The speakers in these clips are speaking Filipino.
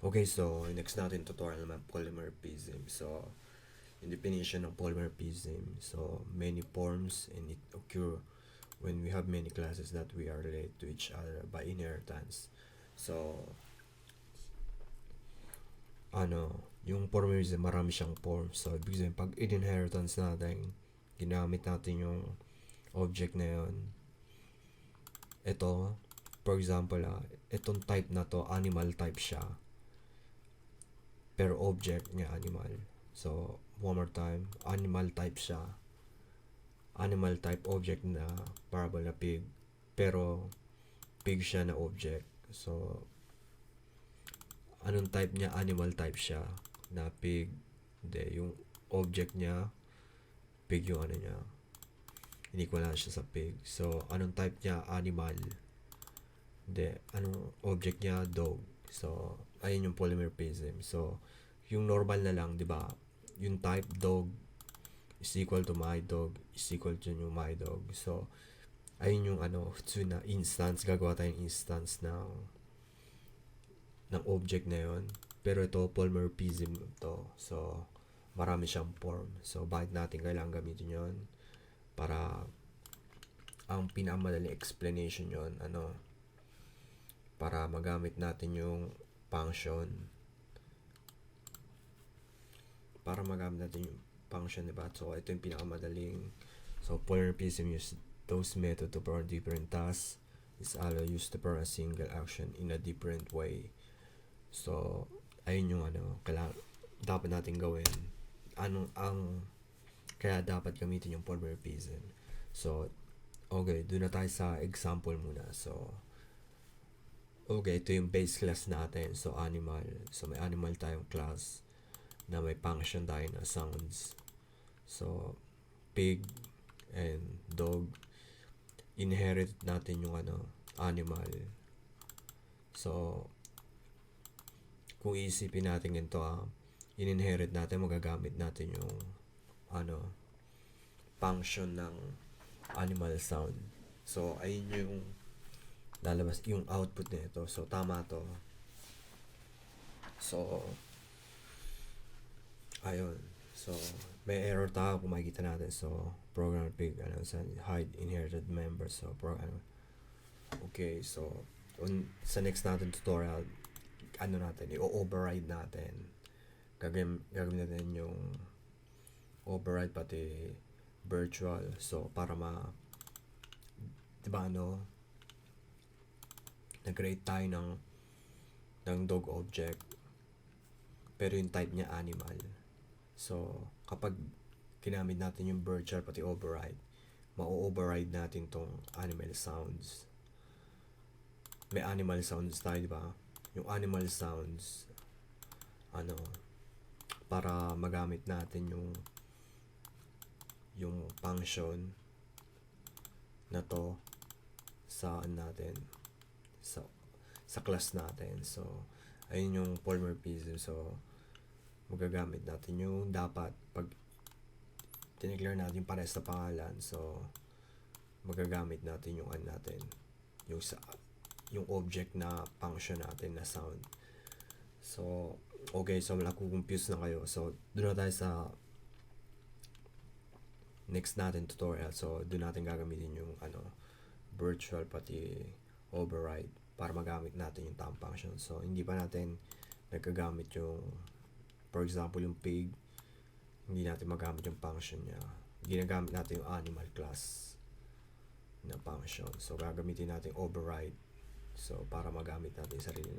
Okay, so next natin tutorial naman polymorphism. So, yung definition ng polymorphism. So, many forms and it occur when we have many classes that we are related to each other by inheritance. So, yung polymorphism, marami siyang forms. So, ibig sabihin, pag in-inheritance natin, ginamit natin yung object na yun. Ito, for example, itong type na to, animal type siya. Pero object niya animal. So, one more time, animal type siya. Animal type object na parable na pig. Pero, pig siya na object. So, anong type niya? Animal type siya na pig. Hindi, yung object niya, pig yung ano niya. Inequal siya sa pig. So, anong type niya? Animal. Hindi, anong object niya? Dog. So, ayun yung polymorphism. So, yung normal na lang, di ba? Yung type dog is equal to my dog is equal to yung my dog. So, ayun yung so na instance. Gagawa tayong instance ng object na yon. Pero ito, polymorphism to. So, marami siyang form. So, bakit natin kailangan gamitin yon? Para ang pinakamadaling explanation yon, para magamit natin yung function. Para magamit natin yung function, diba? So, ito yung pinakamadaling. So, polymorphism use those methods to perform different tasks. Is allow used to perform a single action in a different way. So, ayun yung dapat natin gawin. Kaya dapat gamitin yung polymorphism. So, okay, doon na tayo sa example muna. So, okay, ito yung base class natin. So, animal. So, may animal tayong class na may function tayo na sounds. So, pig and dog. Inherit natin yung animal. So, kung iisipin natin ganito, in-inherit natin, magagamit natin yung function ng animal sound. So, ayun yung lalabas, yung output nito. So, tama to. So, ayun. So, may error tayo kung makikita natin. So, program pig, hide inherited members. So, okay, so, sa next natin tutorial, natin, i-override natin. Gagawin natin yung override pati virtual. So, para diba nag-create tayo ng dog object. Pero yung type niya animal. So, kapag ginamit natin yung virtual pati override, ma-override natin tong animal sounds. May animal sounds tayo, diba? Yung animal sounds, para magamit natin yung function na to sa natin, sa class natin. So, ayun yung polymorphism. So, magagamit natin yung dapat pag tineclare natin yung pares na pangalan. So, magagamit natin yung natin, yung object na function natin na sound. So, okay, so nakukonfuse na kayo. So, doon na tayo sa next natin tutorial. So, doon natin gagamitin yung virtual pati override para magamit natin yung tamang function. So, hindi pa natin nagagamit yung, for example, yung pig, hindi natin magamit yung function niya. Ginagamit natin yung animal class na function. So, gagamitin natin override. So, para magamit natin sariling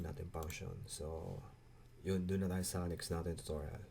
natin function. So, yun, doon na tayo sa next natin tutorial.